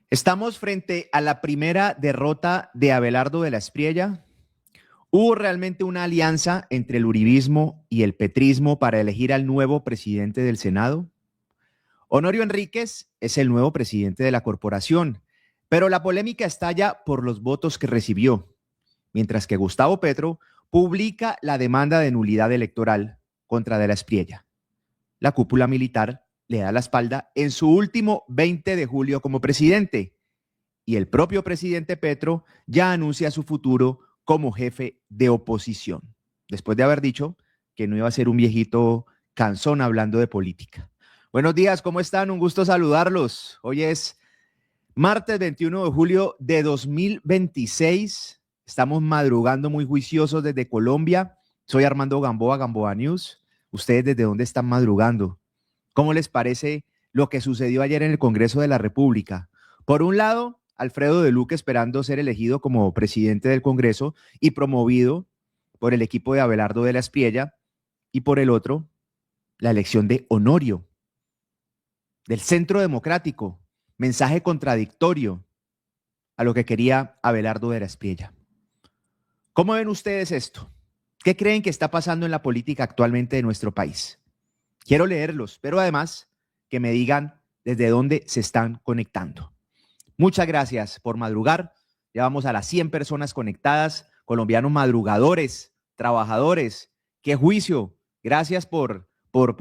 Estamos frente a la primera derrota de Abelardo de la Espriella. ¿Hubo realmente una alianza entre el uribismo y el petrismo para elegir al nuevo presidente del Senado? Honorio Enríquez es el nuevo presidente de la corporación, pero la polémica estalla por los votos que recibió, mientras que Gustavo Petro publica la demanda de nulidad electoral contra de la Espriella. La cúpula militar le da la espalda en su último 20 de julio como presidente, y el propio presidente Petro ya anuncia su futuro como jefe de oposición, después de haber dicho que no iba a ser un viejito cansón hablando de política. Buenos días, ¿cómo están? Un gusto saludarlos. Hoy es martes 21 de julio de 2026. Estamos madrugando muy juiciosos desde Colombia. Soy Armando Gamboa, Gamboa News. ¿Ustedes desde dónde están madrugando? ¿Cómo les parece lo que sucedió ayer en el Congreso de la República? Por un lado, Alfredo de Luque esperando ser elegido como presidente del Congreso y promovido por el equipo de Abelardo de la Espriella, y por el otro, la elección de Honorio, del Centro Democrático, mensaje contradictorio a lo que quería Abelardo de la Espriella. ¿Cómo ven ustedes esto? ¿Qué creen que está pasando en la política actualmente de nuestro país? Quiero leerlos, pero además que me digan desde dónde se están conectando. Muchas gracias por madrugar. Ya vamos a las 100 personas conectadas, colombianos madrugadores, trabajadores. ¡Qué juicio! Gracias por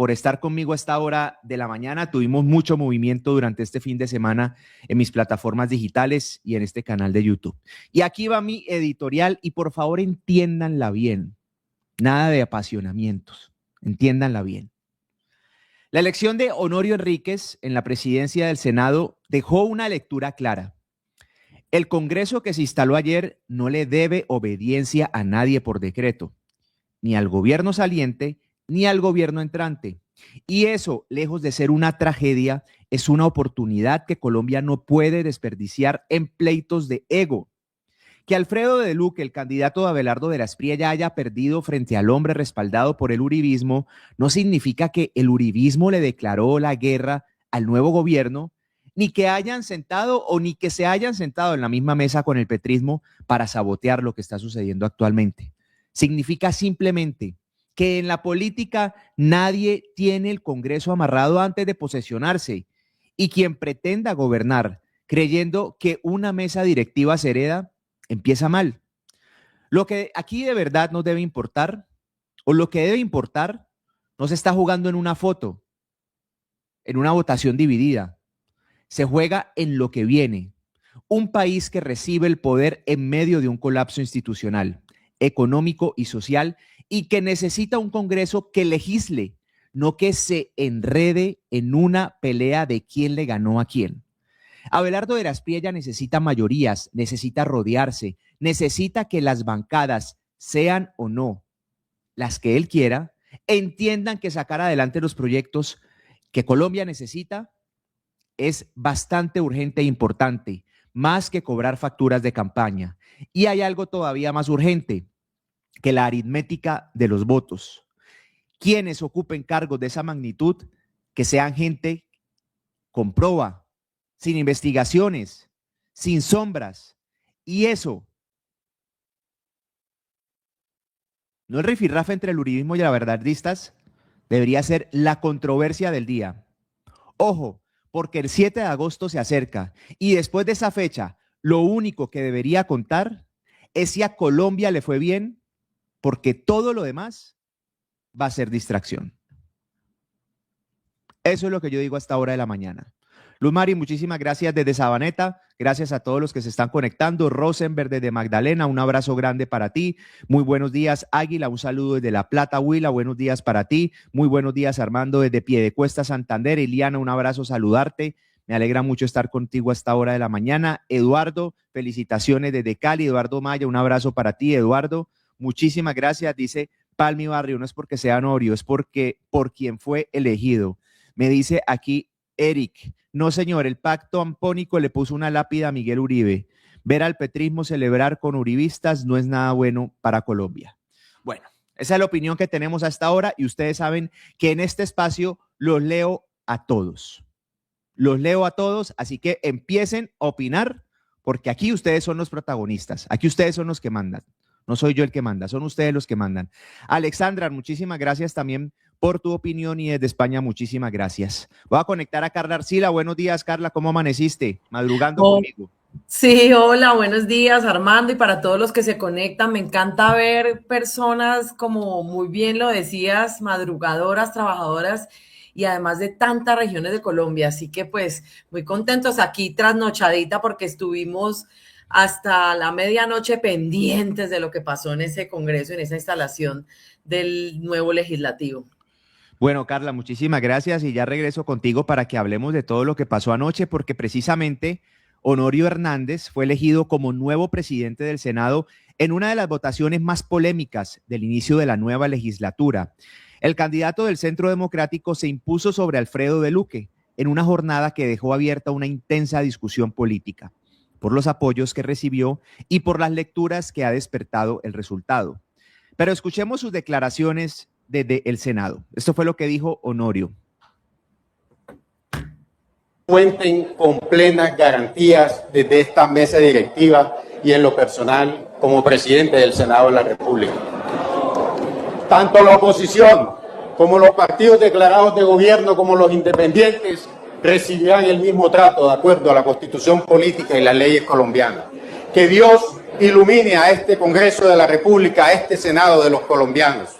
estar conmigo a esta hora de la mañana. Tuvimos mucho movimiento durante este fin de semana en mis plataformas digitales y en este canal de YouTube. Y aquí va mi editorial y por favor entiéndanla bien. Nada de apasionamientos. Entiéndanla bien. La elección de Honorio Enríquez en la presidencia del Senado dejó una lectura clara. El Congreso que se instaló ayer no le debe obediencia a nadie por decreto, ni al gobierno saliente, ni al gobierno entrante. Y eso, lejos de ser una tragedia, es una oportunidad que Colombia no puede desperdiciar en pleitos de ego. Que Alfredo de Luque, el candidato de Abelardo de la Espriella, haya perdido frente al hombre respaldado por el uribismo, no significa que el uribismo le declaró la guerra al nuevo gobierno, ni que hayan sentado o ni que se hayan sentado en la misma mesa con el petrismo para sabotear lo que está sucediendo actualmente. Significa simplemente que en la política nadie tiene el Congreso amarrado antes de posesionarse, y quien pretenda gobernar creyendo que una mesa directiva se hereda, empieza mal. Lo que aquí de verdad nos debe importar, o lo que debe importar, no se está jugando en una foto, en una votación dividida. Se juega en lo que viene. Un país que recibe el poder en medio de un colapso institucional, económico y social, y que necesita un Congreso que legisle, no que se enrede en una pelea de quién le ganó a quién. Abelardo de la Espriella necesita mayorías, necesita rodearse, necesita que las bancadas, sean o no las que él quiera, entiendan que sacar adelante los proyectos que Colombia necesita es bastante urgente e importante, más que cobrar facturas de campaña. Y hay algo todavía más urgente que la aritmética de los votos. Quienes ocupen cargos de esa magnitud, que sean gente con prueba, sin investigaciones, sin sombras. Y eso, no el rifirrafe entre el uribismo y la verdadistas, debería ser la controversia del día. Ojo, porque el 7 de agosto se acerca y después de esa fecha, lo único que debería contar es si a Colombia le fue bien, porque todo lo demás va a ser distracción. Eso es lo que yo digo a esta hora de la mañana. Luz Mari, muchísimas gracias desde Sabaneta. Gracias a todos los que se están conectando. Rosenberg desde Magdalena, un abrazo grande para ti. Muy buenos días, Águila. Un saludo desde La Plata, Huila. Buenos días para ti. Muy buenos días, Armando, desde Piedecuesta, Santander. Iliana, un abrazo, saludarte. Me alegra mucho estar contigo a esta hora de la mañana. Eduardo, felicitaciones desde Cali. Eduardo Maya, un abrazo para ti, Eduardo. Muchísimas gracias. Dice Palmi Barrio, no es porque sea Honorio, es porque por quien fue elegido. Me dice aquí Eric, no señor, el pacto ampónico le puso una lápida a Miguel Uribe. Ver al petrismo celebrar con uribistas no es nada bueno para Colombia. Bueno, esa es la opinión que tenemos hasta ahora y ustedes saben que en este espacio los leo a todos. los leo a todos, así que empiecen a opinar, porque aquí ustedes son los protagonistas, aquí ustedes son los que mandan. No soy yo el que manda, son ustedes los que mandan. Alexandra, muchísimas gracias también por tu opinión y desde España, muchísimas gracias. Voy a conectar a Carla Arcila. Buenos días, Carla, ¿cómo amaneciste? Madrugando conmigo. Sí, hola, buenos días, Armando, y para todos los que se conectan, me encanta ver personas, como muy bien lo decías, madrugadoras, trabajadoras, y además de tantas regiones de Colombia. Así que pues muy contentos aquí trasnochadita porque estuvimos hasta la medianoche pendientes de lo que pasó en ese congreso, en esa instalación del nuevo legislativo. Bueno, Carla, muchísimas gracias y ya regreso contigo para que hablemos de todo lo que pasó anoche, porque precisamente Honorio Hernández fue elegido como nuevo presidente del Senado en una de las votaciones más polémicas del inicio de la nueva legislatura. El candidato del Centro Democrático se impuso sobre Alfredo de Luque en una jornada que dejó abierta una intensa discusión política por los apoyos que recibió y por las lecturas que ha despertado el resultado. Pero escuchemos sus declaraciones desde el Senado. Esto fue lo que dijo Honorio. Cuenten con plenas garantías desde esta mesa directiva y en lo personal como presidente del Senado de la República. Tanto la oposición como los partidos declarados de gobierno como los independientes recibirán el mismo trato de acuerdo a la Constitución política y las leyes colombianas. Que Dios ilumine a este Congreso de la República, a este Senado de los colombianos.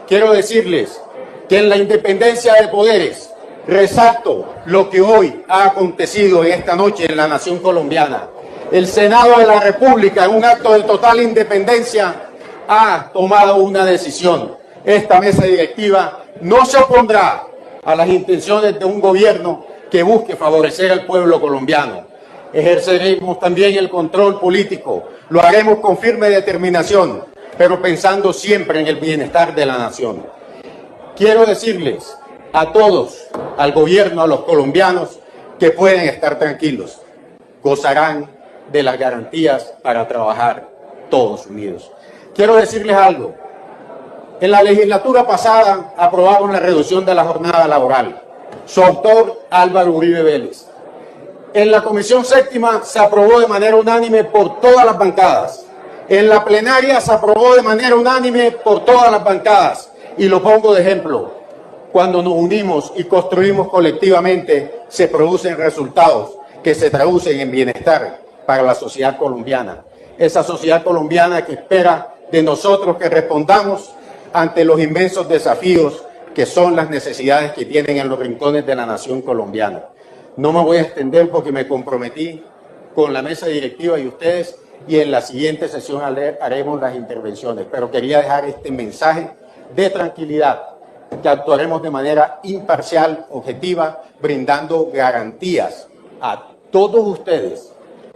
Quiero decirles que en la independencia de poderes resalto lo que hoy ha acontecido en esta noche en la nación colombiana. El Senado de la República, en un acto de total independencia, ha tomado una decisión. Esta mesa directiva no se opondrá a las intenciones de un gobierno que busque favorecer al pueblo colombiano. Ejerceremos también el control político, lo haremos con firme determinación, pero pensando siempre en el bienestar de la nación. Quiero decirles a todos, al gobierno, a los colombianos, que pueden estar tranquilos, gozarán de las garantías para trabajar todos unidos. Quiero decirles algo. En la legislatura pasada aprobaron la reducción de la jornada laboral. Su autor, Álvaro Uribe Vélez. En la Comisión Séptima se aprobó de manera unánime por todas las bancadas. En la plenaria se aprobó de manera unánime por todas las bancadas. Y lo pongo de ejemplo. Cuando nos unimos y construimos colectivamente, se producen resultados que se traducen en bienestar para la sociedad colombiana. Esa sociedad colombiana que espera de nosotros que respondamos ante los inmensos desafíos que son las necesidades que tienen en los rincones de la nación colombiana. No me voy a extender porque me comprometí con la mesa directiva y ustedes, y en la siguiente sesión haremos las intervenciones. Pero quería dejar este mensaje de tranquilidad, que actuaremos de manera imparcial, objetiva, brindando garantías a todos ustedes,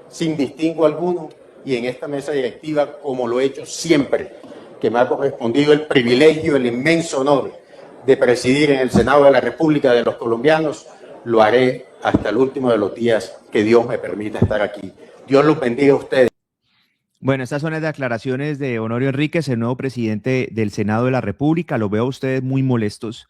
sin distingo alguno, y en esta mesa directiva, como lo he hecho siempre, que me ha correspondido el privilegio, el inmenso honor de presidir en el Senado de la República de los colombianos, lo haré hasta el último de los días que Dios me permita estar aquí. Dios los bendiga a ustedes. Bueno, estas son las declaraciones de Honorio Enríquez, el nuevo presidente del Senado de la República. Lo veo a ustedes muy molestos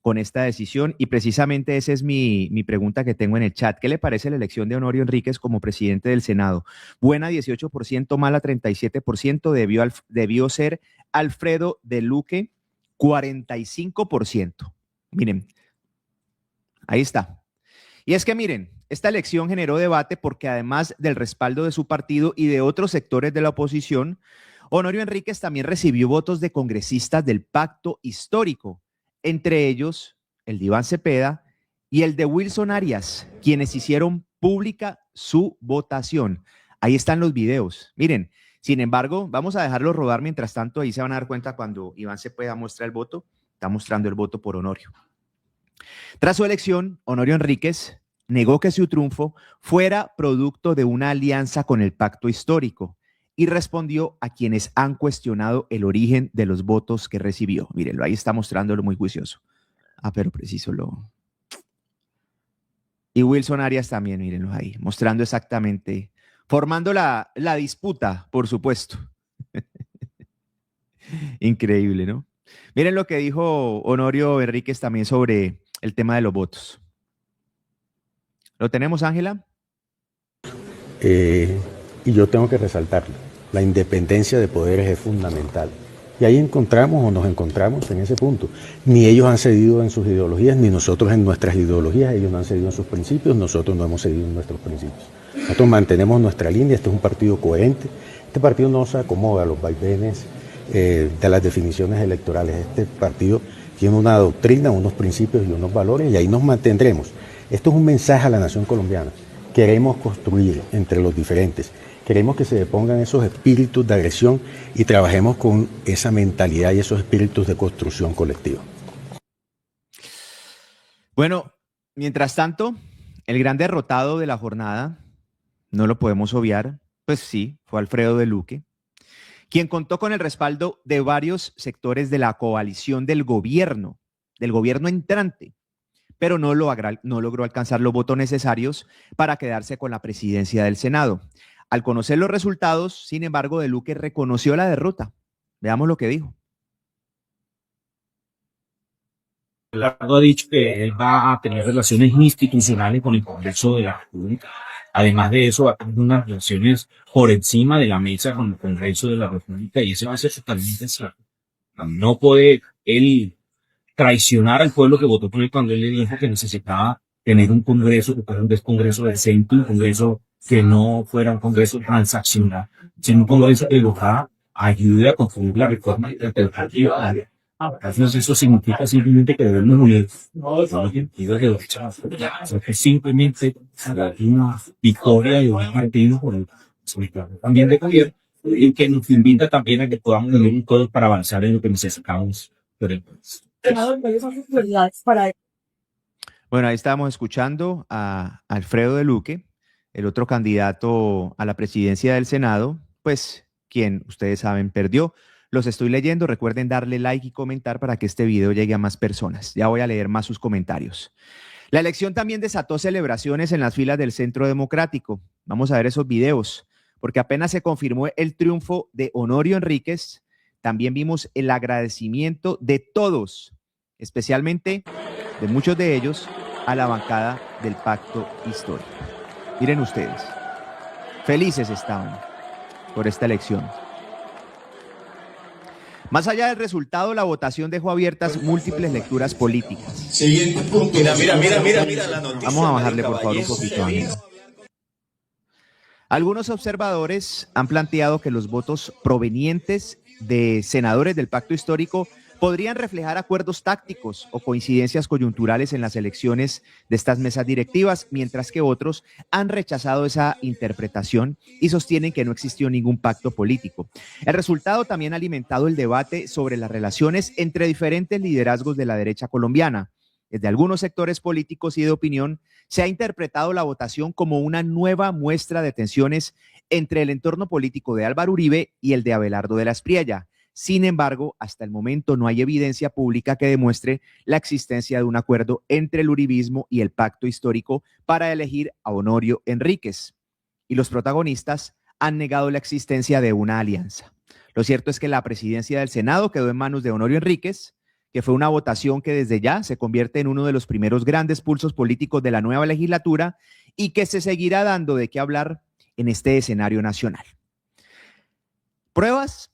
con esta decisión y precisamente esa es mi pregunta que tengo en el chat. ¿Qué le parece la elección de Honorio Enríquez como presidente del Senado? Buena 18%, mala 37%, debió ser Alfredo de Luque 45%. Miren, ahí está. Y es que miren, esta elección generó debate porque además del respaldo de su partido y de otros sectores de la oposición, Honorio Enríquez también recibió votos de congresistas del Pacto Histórico, entre ellos el de Iván Cepeda y el de Wilson Arias, quienes hicieron pública su votación. Ahí están los videos. Miren, sin embargo, vamos a dejarlo rodar mientras tanto. Ahí se van a dar cuenta cuando Iván Cepeda muestra el voto. Está mostrando el voto por Honorio. Tras su elección, Honorio Enríquez negó que su triunfo fuera producto de una alianza con el Pacto Histórico y respondió a quienes han cuestionado el origen de los votos que recibió. Mírenlo, ahí está mostrándolo muy juicioso. Ah, pero preciso lo... Y Wilson Arias también, mírenlo ahí, mostrando exactamente, formando la disputa, por supuesto. Increíble, ¿no? Miren lo que dijo Honorio Enríquez también sobre el tema de los votos. ¿Lo tenemos, Ángela? Y yo tengo que resaltarlo, la independencia de poderes es fundamental. Y ahí nos encontramos en ese punto. Ni ellos han cedido en sus ideologías, ni nosotros en nuestras ideologías. Ellos no han cedido en sus principios, nosotros no hemos cedido en nuestros principios. Nosotros mantenemos nuestra línea, este es un partido coherente. Este partido no se acomoda a los vaivenes de las definiciones electorales. Este partido tiene una doctrina, unos principios y unos valores, y ahí nos mantendremos. Esto es un mensaje a la nación colombiana. Queremos construir entre los diferentes. Queremos que se depongan esos espíritus de agresión y trabajemos con esa mentalidad y esos espíritus de construcción colectiva. Bueno, mientras tanto, el gran derrotado de la jornada, no lo podemos obviar, pues sí, fue Alfredo de Luque, quien contó con el respaldo de varios sectores de la coalición del gobierno entrante, pero no logró alcanzar los votos necesarios para quedarse con la presidencia del Senado. Al conocer los resultados, sin embargo, de Luque reconoció la derrota. Veamos lo que dijo. Abelardo ha dicho que él va a tener relaciones institucionales con el Congreso de la República. Además de eso, va a tener unas relaciones por encima de la mesa con el Congreso de la República y eso va a ser totalmente cierto. No puede él traicionar al pueblo que votó por él cuando él le dijo que necesitaba tener un Congreso que fuera un Congreso decente, un Congreso que no fuera un Congreso transaccional, sino un Congreso que lograra ayude a construir la reforma interpretativa. Entonces eso significa simplemente que debemos unir los sentidos de derecha. Es simplemente una victoria de un partido por el también de gobierno y que nos invita también a que podamos unir todos para avanzar en lo que necesitamos por el país. Bueno, ahí estábamos escuchando a Alfredo de Luque, el otro candidato a la presidencia del Senado, pues quien ustedes saben perdió. Los estoy leyendo, recuerden darle like y comentar para que este video llegue a más personas. Ya voy a leer más sus comentarios. La elección también desató celebraciones en las filas del Centro Democrático. Vamos a ver esos videos, porque apenas se confirmó el triunfo de Honorio Enríquez, también vimos el agradecimiento de todos, especialmente de muchos de ellos, a la bancada del Pacto Histórico. Miren ustedes, felices estaban por esta elección. Más allá del resultado, la votación dejó abiertas múltiples lecturas políticas. Siguiente punto. Mira la noticia. Vamos a bajarle, por favor, un poquito. Algunos observadores han planteado que los votos provenientes de senadores del Pacto Histórico podrían reflejar acuerdos tácticos o coincidencias coyunturales en las elecciones de estas mesas directivas, mientras que otros han rechazado esa interpretación y sostienen que no existió ningún pacto político. El resultado también ha alimentado el debate sobre las relaciones entre diferentes liderazgos de la derecha colombiana. Desde algunos sectores políticos y de opinión, se ha interpretado la votación como una nueva muestra de tensiones entre el entorno político de Álvaro Uribe y el de Abelardo de la Espriella. Sin embargo, hasta el momento no hay evidencia pública que demuestre la existencia de un acuerdo entre el uribismo y el Pacto Histórico para elegir a Honorio Enríquez. Y los protagonistas han negado la existencia de una alianza. Lo cierto es que la presidencia del Senado quedó en manos de Honorio Enríquez, que fue una votación que desde ya se convierte en uno de los primeros grandes pulsos políticos de la nueva legislatura y que se seguirá dando de qué hablar en este escenario nacional. ¿Pruebas?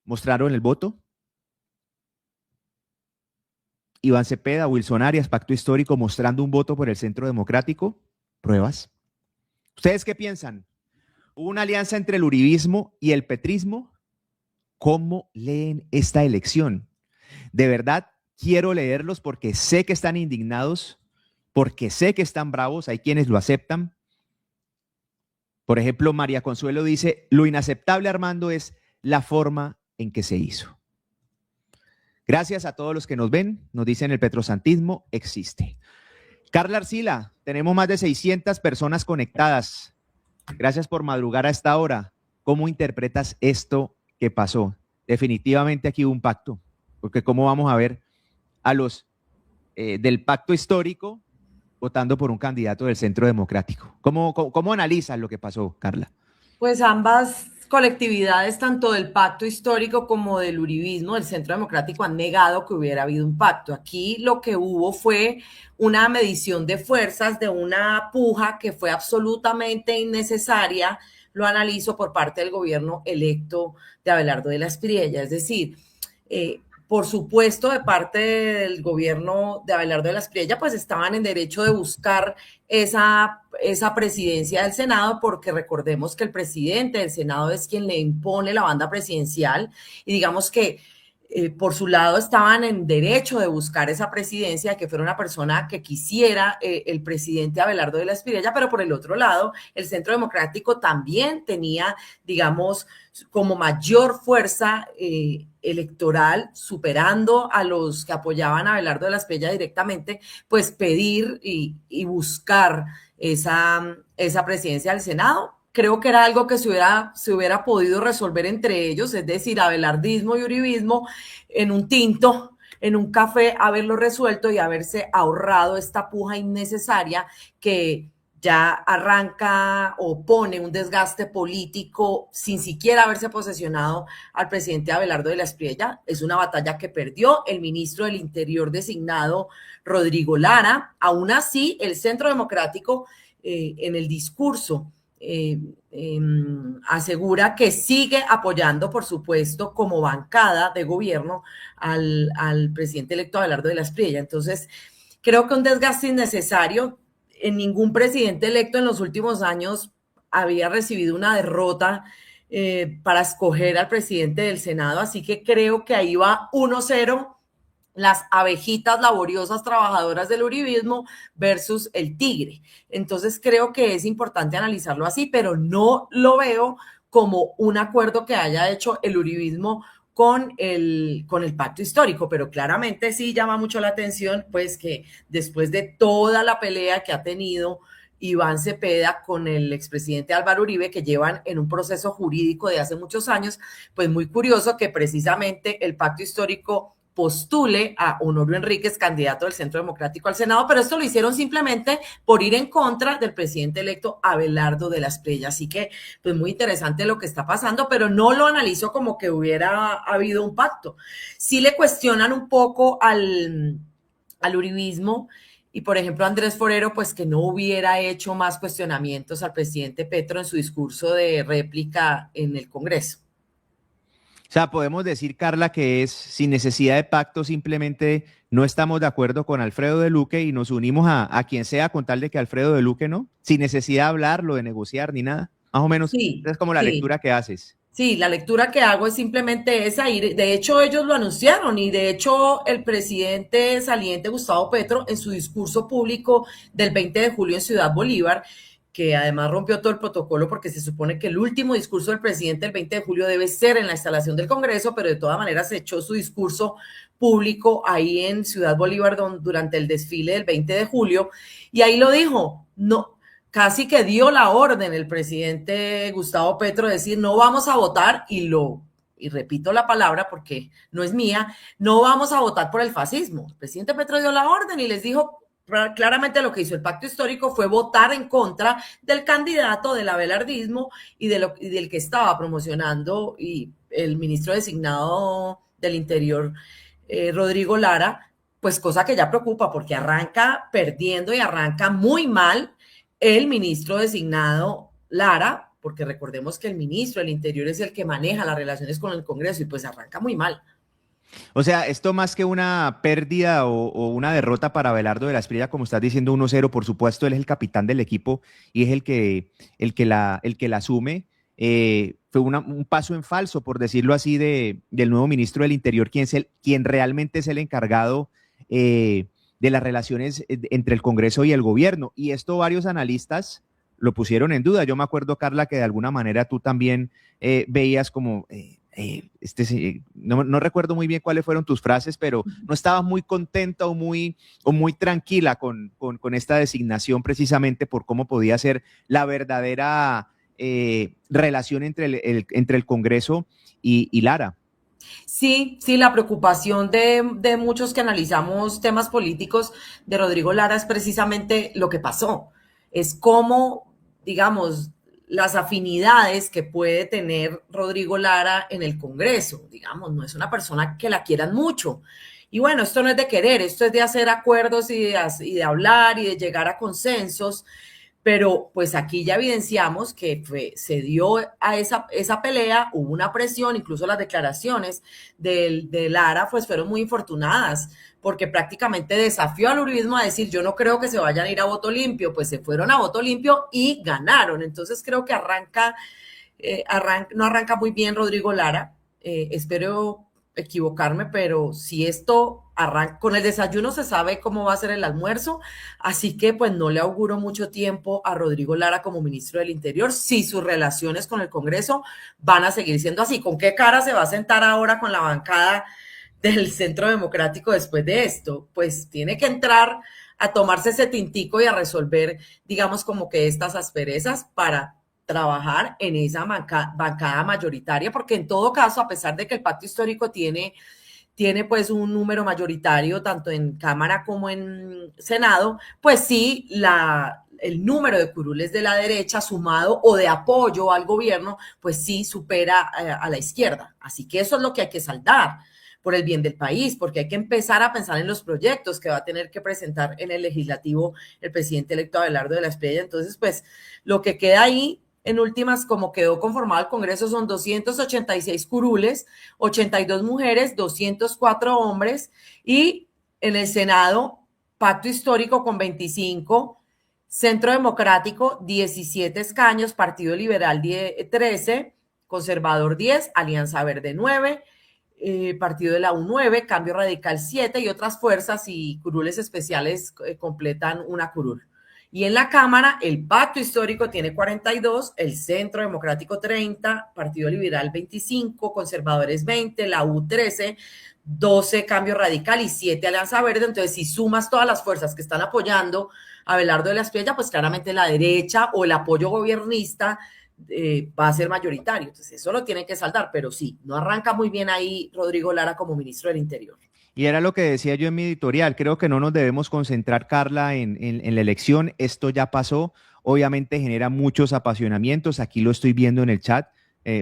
Mostraron el voto. Iván Cepeda, Wilson Arias, Pacto Histórico, mostrando un voto por el Centro Democrático. ¿Pruebas? ¿Ustedes qué piensan? ¿Hubo una alianza entre el uribismo y el petrismo? ¿Cómo leen esta elección? De verdad, quiero leerlos porque sé que están indignados, porque sé que están bravos, hay quienes lo aceptan. Por ejemplo, María Consuelo dice, lo inaceptable, Armando, es la forma en que se hizo. Gracias a todos los que nos ven, nos dicen el petrosantismo existe. Carla Arcila, tenemos más de 600 personas conectadas. Gracias por madrugar a esta hora. ¿Cómo interpretas esto que pasó? Definitivamente aquí hubo un pacto, porque ¿cómo vamos a ver a los del Pacto Histórico votando por un candidato del Centro Democrático? ¿Cómo analizas lo que pasó, Carla? Pues ambas colectividades, tanto del pacto histórico como del uribismo, del Centro Democrático, han negado que hubiera habido un pacto. Aquí lo que hubo fue una medición de fuerzas, de una puja que fue absolutamente innecesaria, lo analizo, por parte del gobierno electo de Abelardo de la Espriella. Es decir, por supuesto, de parte del gobierno de Abelardo de la Espriella, pues estaban en derecho de buscar esa presidencia del Senado, porque recordemos que el presidente del Senado es quien le impone la banda presidencial, y digamos que por su lado estaban en derecho de buscar esa presidencia, que fuera una persona que quisiera el presidente Abelardo de la Espriella, pero por el otro lado, el Centro Democrático también tenía, digamos, como mayor fuerza electoral, superando a los que apoyaban a Abelardo de la Espriella directamente, pues pedir y buscar esa presidencia del Senado. Creo que era algo que se hubiera podido resolver entre ellos, es decir, abelardismo y uribismo, en un tinto, en un café, haberlo resuelto y haberse ahorrado esta puja innecesaria que ya arranca o pone un desgaste político sin siquiera haberse posesionado al presidente Abelardo de la Espriella. Es una batalla que perdió el ministro del Interior designado, Rodrigo Lara. Aún así, el Centro Democrático en el discurso asegura que sigue apoyando, por supuesto, como bancada de gobierno al presidente electo Abelardo de la Espriella. Entonces, creo que un desgaste innecesario. En ningún presidente electo en los últimos años había recibido una derrota para escoger al presidente del Senado, así que creo que ahí va 1-0 las abejitas laboriosas trabajadoras del uribismo versus el tigre. Entonces creo que es importante analizarlo así, pero no lo veo como un acuerdo que haya hecho el uribismo con el pacto histórico, pero claramente sí llama mucho la atención, pues, que después de toda la pelea que ha tenido Iván Cepeda con el expresidente Álvaro Uribe, que llevan en un proceso jurídico de hace muchos años, pues muy curioso que precisamente el pacto histórico postule a Honorio Enríquez, candidato del Centro Democrático al Senado, pero esto lo hicieron simplemente por ir en contra del presidente electo Abelardo de la Espriella. Así que, pues muy interesante lo que está pasando, pero no lo analizo como que hubiera habido un pacto. Sí le cuestionan un poco al uribismo, y por ejemplo Andrés Forero, pues que no hubiera hecho más cuestionamientos al presidente Petro en su discurso de réplica en el Congreso. O sea, podemos decir, Carla, que es sin necesidad de pacto, simplemente no estamos de acuerdo con Alfredo de Luque y nos unimos a quien sea con tal de que Alfredo de Luque no, sin necesidad de hablarlo, de negociar ni nada. Más o menos, Sí, esa es como la lectura que haces. Sí, la lectura que hago es simplemente esa, y de hecho ellos lo anunciaron, y de hecho el presidente saliente Gustavo Petro en su discurso público del 20 de julio en Ciudad Bolívar, que además rompió todo el protocolo porque se supone que el último discurso del presidente el 20 de julio debe ser en la instalación del Congreso, pero de todas maneras se echó su discurso público ahí en Ciudad Bolívar durante el desfile del 20 de julio, y ahí lo dijo, no, casi que dio la orden el presidente Gustavo Petro de decir no vamos a votar, y repito la palabra porque no es mía, no vamos a votar por el fascismo. El presidente Petro dio la orden y les dijo claramente lo que hizo el pacto histórico fue votar en contra del candidato del abelardismo y del que estaba promocionando y el ministro designado del Interior, Rodrigo Lara, pues cosa que ya preocupa porque arranca perdiendo y arranca muy mal el ministro designado Lara, porque recordemos que el ministro del Interior es el que maneja las relaciones con el Congreso y pues arranca muy mal. O sea, esto más que una pérdida o una derrota para Abelardo de la Espriella, como estás diciendo, 1-0, por supuesto, él es el capitán del equipo y es el que la asume. Fue un paso en falso, por decirlo así, del nuevo ministro del Interior, quien realmente es el encargado de las relaciones entre el Congreso y el gobierno. Y esto varios analistas lo pusieron en duda. Yo me acuerdo, Carla, que de alguna manera tú también veías como... no recuerdo muy bien cuáles fueron tus frases, pero no estabas muy contenta o muy tranquila con esta designación, precisamente por cómo podía ser la verdadera relación entre el Congreso y Lara. Sí, la preocupación de muchos que analizamos temas políticos de Rodrigo Lara es precisamente lo que pasó. Es cómo, digamos, las afinidades que puede tener Rodrigo Lara en el Congreso. Digamos, no es una persona que la quieran mucho. Y bueno, esto no es de querer, esto es de hacer acuerdos y de hablar y de llegar a consensos, pero pues aquí ya evidenciamos que se dio a esa pelea, hubo una presión, incluso las declaraciones de Lara pues fueron muy infortunadas, porque prácticamente desafió al uribismo a decir, yo no creo que se vayan a ir a voto limpio, pues se fueron a voto limpio y ganaron. Entonces creo que no arranca muy bien Rodrigo Lara, espero equivocarme, pero si esto arranca con el desayuno, se sabe cómo va a ser el almuerzo, así que pues no le auguro mucho tiempo a Rodrigo Lara como ministro del Interior si sus relaciones con el Congreso van a seguir siendo así. ¿Con qué cara se va a sentar ahora con la bancada del Centro Democrático después de esto? Pues tiene que entrar a tomarse ese tintico y a resolver, digamos, como que estas asperezas para trabajar en esa bancada mayoritaria, porque en todo caso, a pesar de que el pacto histórico tiene pues un número mayoritario tanto en Cámara como en Senado, pues sí, el número de curules de la derecha sumado o de apoyo al gobierno, pues sí supera a la izquierda. Así que eso es lo que hay que saldar por el bien del país, porque hay que empezar a pensar en los proyectos que va a tener que presentar en el legislativo el presidente electo Abelardo de la Espriella. Entonces, pues lo que queda ahí en últimas, como quedó conformado el Congreso, son 286 curules, 82 mujeres, 204 hombres, y en el Senado, pacto histórico con 25, Centro Democrático 17 escaños, Partido Liberal 13, Conservador 10, Alianza Verde 9, Partido de la U 9, Cambio Radical 7 y otras fuerzas y curules especiales completan una curul. Y en la Cámara, el Pacto Histórico tiene 42, el Centro Democrático 30, Partido Liberal 25, Conservadores 20, la U 13, 12 Cambio Radical y 7 Alianza Verde. Entonces, si sumas todas las fuerzas que están apoyando a Abelardo de la Espriella, pues claramente la derecha o el apoyo gobiernista va a ser mayoritario. Entonces, eso lo tienen que saldar, pero sí, no arranca muy bien ahí Rodrigo Lara como ministro del Interior. Y era lo que decía yo en mi editorial. Creo que no nos debemos concentrar, Carla, en la elección. Esto ya pasó. Obviamente genera muchos apasionamientos. Aquí lo estoy viendo en el chat.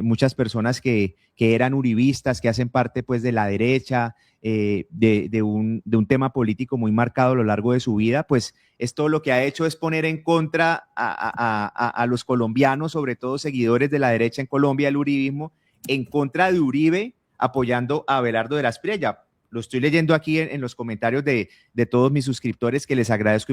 Muchas personas que eran uribistas, que hacen parte pues de la derecha, de un tema político muy marcado a lo largo de su vida, pues esto lo que ha hecho es poner en contra a los colombianos, sobre todo seguidores de la derecha en Colombia, el uribismo, en contra de Uribe, apoyando a Abelardo de la Espriella. Lo estoy leyendo aquí en los comentarios de todos mis suscriptores, que les agradezco